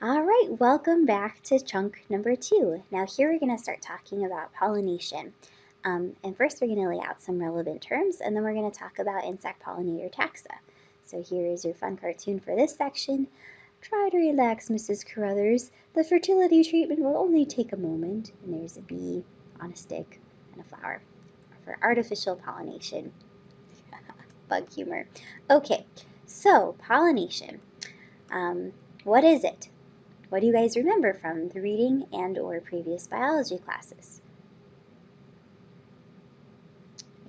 All right, welcome back to chunk number 2. Now here we're going to start talking about pollination. And first we're going to lay out some relevant terms, and then we're going to talk about insect pollinator taxa. So here is your fun cartoon for this section. Try to relax, Mrs. Carruthers. The fertility treatment will only take a moment. And there's a bee on a stick and a flower for artificial pollination. Bug humor. Okay, so pollination. What is it? What do you guys remember from the reading and or previous biology classes?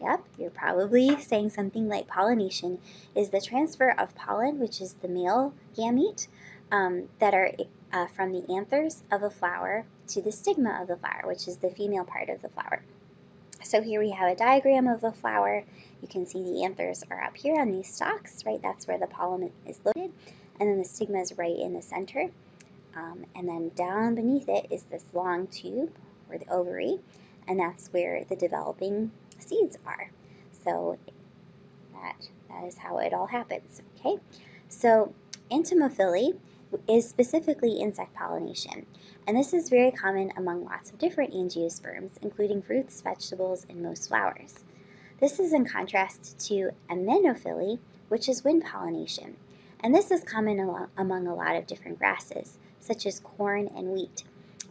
Yep, you're probably saying something like pollination is the transfer of pollen, which is the male gamete, that are from the anthers of a flower to the stigma of the flower, which is the female part of the flower. So here we have a diagram of a flower. You can see the anthers are up here on these stalks, right? That's where the pollen is located. And then the stigma is right in the center. And then down beneath it is this long tube, or the ovary, and that's where the developing seeds are. So that is how it all happens, okay? So entomophily is specifically insect pollination, and this is very common among lots of different angiosperms, including fruits, vegetables, and most flowers. This is in contrast to amenophily, which is wind pollination, and this is common among a lot of different grasses, such as corn and wheat.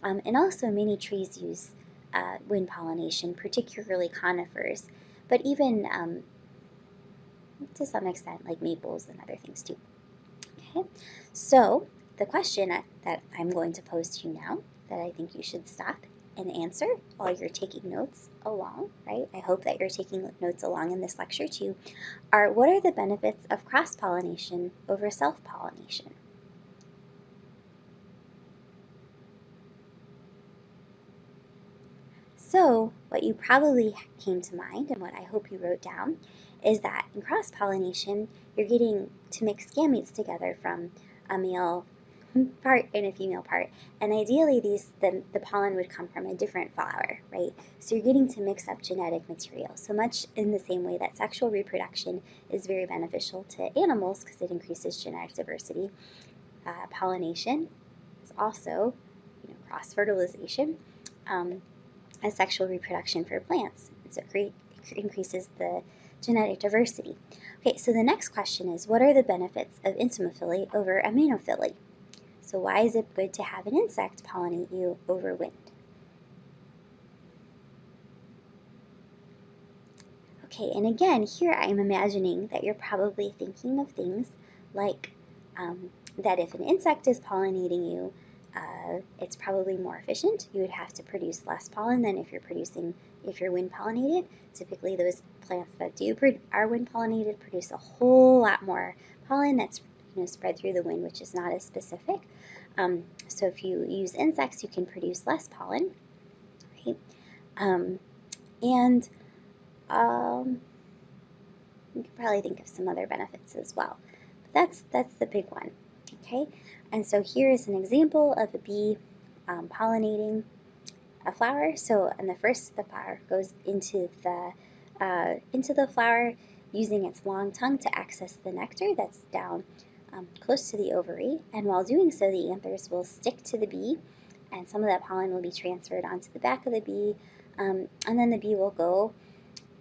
And also many trees use wind pollination, particularly conifers, but even to some extent like maples and other things too. Okay, so the question that I'm going to pose to you now that I think you should stop and answer while you're taking notes along, right? I hope that you're taking notes along in this lecture too, are what are the benefits of cross-pollination over self-pollination? So what you probably came to mind and what I hope you wrote down is that in cross-pollination, you're getting to mix gametes together from a male part and a female part. And ideally, the pollen would come from a different flower, right? So you're getting to mix up genetic material. So much in the same way that sexual reproduction is very beneficial to animals because it increases genetic diversity, pollination is also, cross-fertilization. As sexual reproduction for plants. So it increases the genetic diversity. Okay, so the next question is, what are the benefits of entomophily over amenophily? So why is it good to have an insect pollinate you over wind? Okay, and again, here I'm imagining that you're probably thinking of things like that if an insect is pollinating you, it's probably more efficient. You would have to produce less pollen than if you're wind pollinated. Typically, those plants that are wind pollinated produce a whole lot more pollen that's spread through the wind, which is not as specific. So if you use insects, you can produce less pollen, right? And you could probably think of some other benefits as well. But that's the big one, okay? And so here is an example of a bee pollinating a flower. So and the flower goes into the flower using its long tongue to access the nectar that's down close to the ovary. And while doing so, the anthers will stick to the bee, and some of that pollen will be transferred onto the back of the bee. And then the bee will go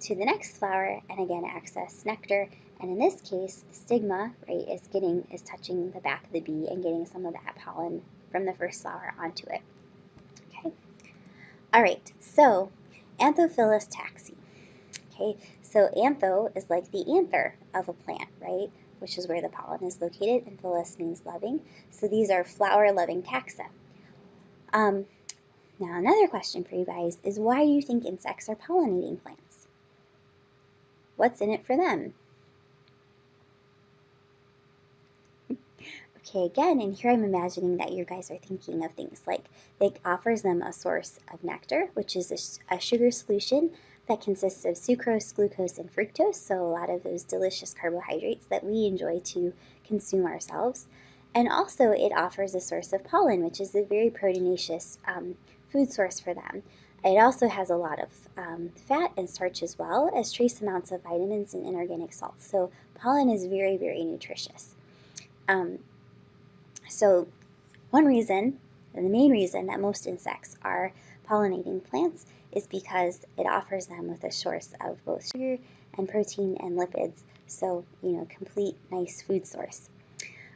to the next flower and again access nectar. And in this case, the stigma, right, is touching the back of the bee and getting some of that pollen from the first flower onto it. Okay. All right. So, Anthophilus taxi. Okay. So antho is like the anther of a plant, right? Which is where the pollen is located, and philus means loving. So these are flower-loving taxa. Um, Now another question for you guys is why do you think insects are pollinating plants? What's in it for them? Okay, again, and here I'm imagining that you guys are thinking of things like it offers them a source of nectar, which is a sugar solution that consists of sucrose, glucose, and fructose, so a lot of those delicious carbohydrates that we enjoy to consume ourselves. And also it offers a source of pollen, which is a very proteinaceous food source for them. It also has a lot of fat and starch as well as trace amounts of vitamins and inorganic salts. So pollen is very, very nutritious. Um, so One reason, and the main reason, that most insects are pollinating plants is because it offers them with a source of both sugar and protein and lipids. So, complete nice food source.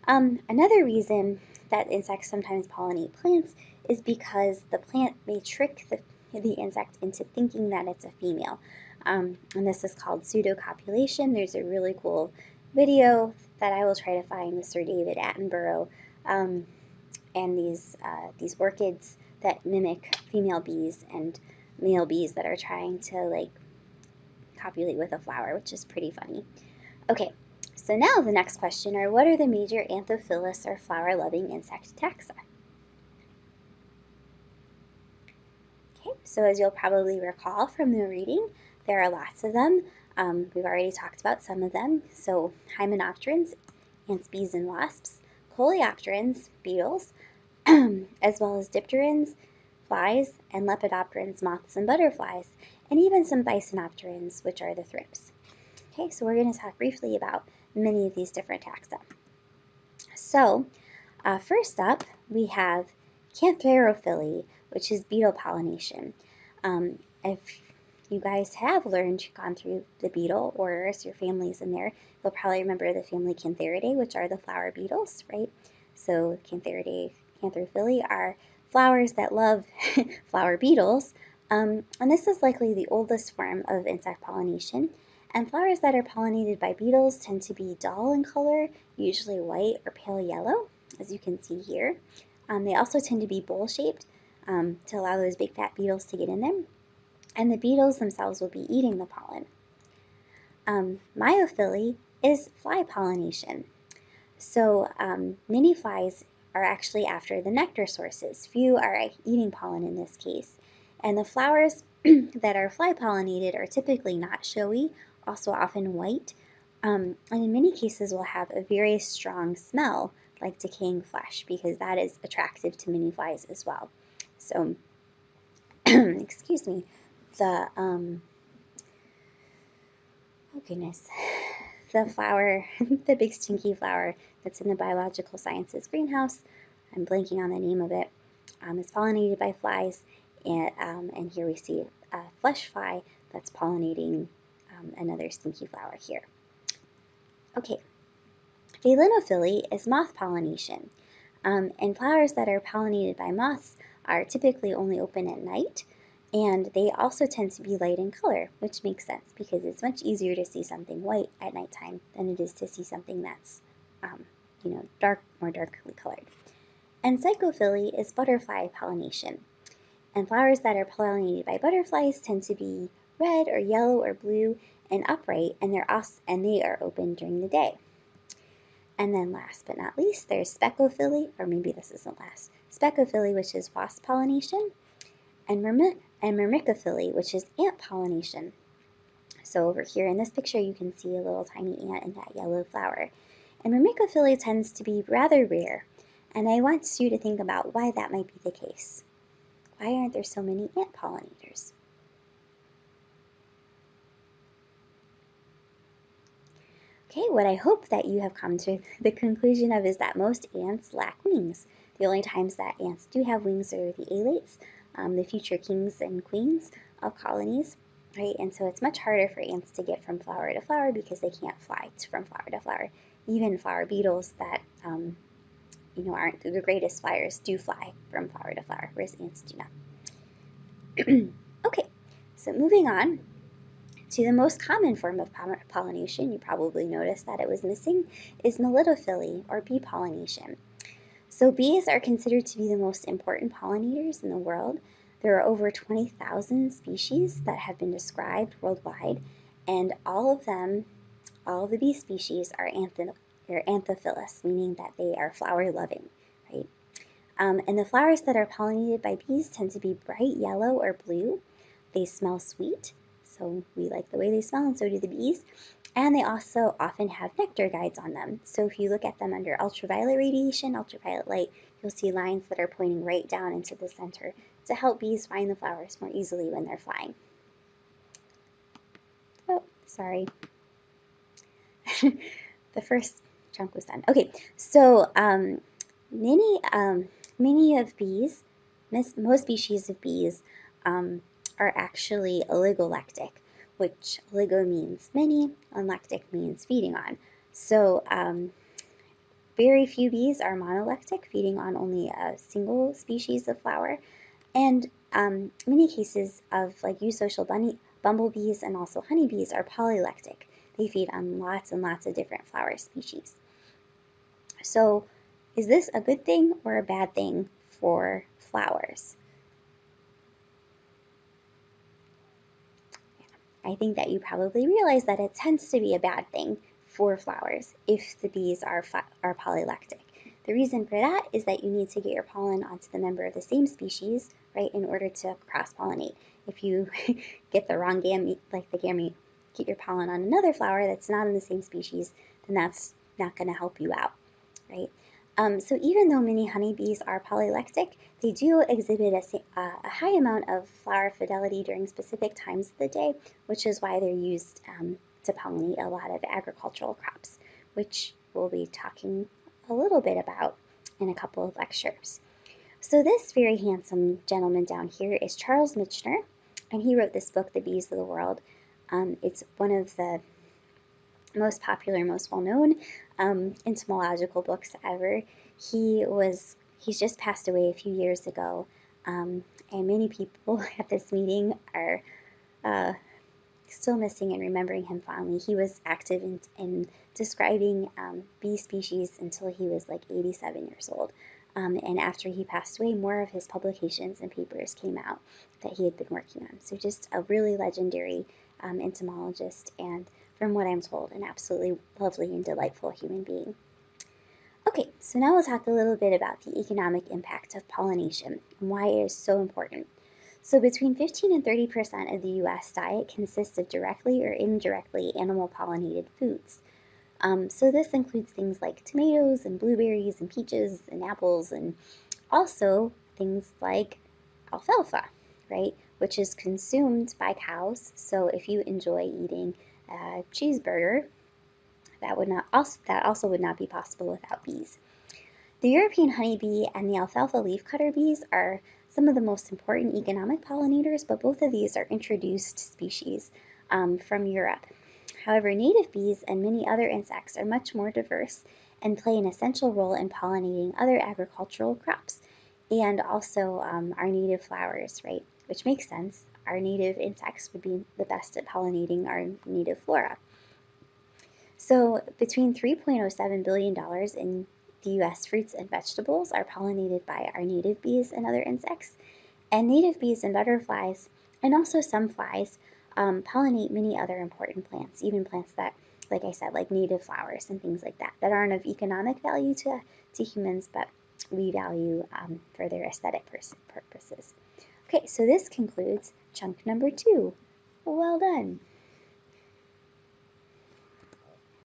Another reason that insects sometimes pollinate plants is because the plant may trick the insect into thinking that it's a female. And this is called pseudocopulation. There's a really cool video that I will try to find with Sir David Attenborough, and these orchids that mimic female bees and male bees that are trying to like copulate with a flower, which is pretty funny. Okay, so now the next question are, what are the major Anthophilous or flower-loving insect taxa? Okay, so as you'll probably recall from the reading, there are lots of them. We've already talked about some of them. So hymenopterans, ants, bees, and wasps, coleopterans, beetles, as well as dipterans, flies, and lepidopterans, moths and butterflies, and even some thysanopterans, which are the thrips. Okay, so we're going to talk briefly about many of these different taxa. So, first up, we have Cantharophily, which is beetle pollination. If you guys have gone through the beetle orders, your family's in there, you'll probably remember the family Cantharidae, which are the flower beetles, right? So Cantharidae, Cantharophily are flowers that love flower beetles, and this is likely the oldest form of insect pollination. And flowers that are pollinated by beetles tend to be dull in color, usually white or pale yellow, as you can see here. They also tend to be bowl-shaped to allow those big fat beetles to get in them. And the beetles themselves will be eating the pollen. Myophily is fly pollination. So many flies are actually after the nectar sources. Few are eating pollen in this case. And the flowers that are fly pollinated are typically not showy, also often white, and in many cases will have a very strong smell like decaying flesh because that is attractive to many flies as well. So, excuse me, oh goodness, the flower, the big stinky flower that's in the biological sciences greenhouse, I'm blanking on the name of it, is pollinated by flies, and here we see a flesh fly that's pollinating another stinky flower here. Okay, Phalenophily is moth pollination, and flowers that are pollinated by moths are typically only open at night, and they also tend to be light in color, which makes sense because it's much easier to see something white at nighttime than it is to see something that's, more darkly colored. And Psychophily is butterfly pollination, and flowers that are pollinated by butterflies tend to be red or yellow or blue and upright, and they are open during the day. And then last but not least, there's Specophily, or maybe this isn't last, Specophily, which is wasp pollination, and Myrmecophily, which is ant pollination. So over here in this picture, you can see a little tiny ant in that yellow flower. And Myrmecophily tends to be rather rare, and I want you to think about why that might be the case. Why aren't there so many ant pollinators? Okay, what I hope that you have come to the conclusion of is that most ants lack wings. The only times that ants do have wings are the alates, the future kings and queens of colonies, right? And so it's much harder for ants to get from flower to flower because they can't fly from flower to flower. Even flower beetles that aren't the greatest flyers do fly from flower to flower, whereas ants do not. Okay, so moving on to the most common form of pollination, you probably noticed that it was missing, is melitophily, or bee pollination. So bees are considered to be the most important pollinators in the world. There are over 20,000 species that have been described worldwide, and all of the bee species are anthophilous, meaning that they are flower-loving, right? And the flowers that are pollinated by bees tend to be bright yellow or blue. They smell sweet, so we like the way they smell, and so do the bees. And they also often have nectar guides on them. So if you look at them under ultraviolet radiation, ultraviolet light, you'll see lines that are pointing right down into the center to help bees find the flowers more easily when they're flying. Oh, sorry. The first chunk was done. Okay, so many many of bees, most species of bees, um, are actually oligolectic, which oligo means many and lactic means feeding on. So very few bees are monolectic, feeding on only a single species of flower. And many cases of like eusocial bumblebees and also honeybees are polylectic. They feed on lots and lots of different flower species. So is this a good thing or a bad thing for flowers? I think that you probably realize that it tends to be a bad thing for flowers if the bees are polylectic. The reason for that is that you need to get your pollen onto the member of the same species, right, in order to cross pollinate. If you get the wrong gamete, like the gamete, get your pollen on another flower that's not in the same species, then that's not going to help you out, right? So even though many honeybees are polylectic, they do exhibit a high amount of flower fidelity during specific times of the day, which is why they're used to pollinate a lot of agricultural crops, which we'll be talking a little bit about in a couple of lectures. So this very handsome gentleman down here is Charles Michener, and he wrote this book, The Bees of the World. It's one of the most popular, most well-known entomological books ever. He's just passed away a few years ago, and many people at this meeting are uh, still missing and remembering him fondly. He was active in describing bee species until he was like 87 years old. And after he passed away, more of his publications and papers came out that he had been working on. So just a really legendary entomologist, and from what I'm told, an absolutely lovely and delightful human being. Okay, so now we'll talk a little bit about the economic impact of pollination and why it is so important. So between 15 and 30% of the U.S. diet consists of directly or indirectly animal pollinated foods. So this includes things like tomatoes and blueberries and peaches and apples, and also things like alfalfa, right, which is consumed by cows. So if you enjoy eating a cheeseburger, that also would not be possible without bees. The European honeybee and the alfalfa leafcutter bees are some of the most important economic pollinators, but both of these are introduced species from Europe. However, native bees and many other insects are much more diverse and play an essential role in pollinating other agricultural crops and also our native flowers, right? Which makes sense. Our native insects would be the best at pollinating our native flora. So, between $3.07 billion in the US fruits and vegetables are pollinated by our native bees and other insects, and native bees and butterflies, and also some flies, pollinate many other important plants, even plants that, like I said, like native flowers and things like that, that aren't of economic value to humans, but we value for their aesthetic purposes. Okay, so this concludes chunk number 2. Well done.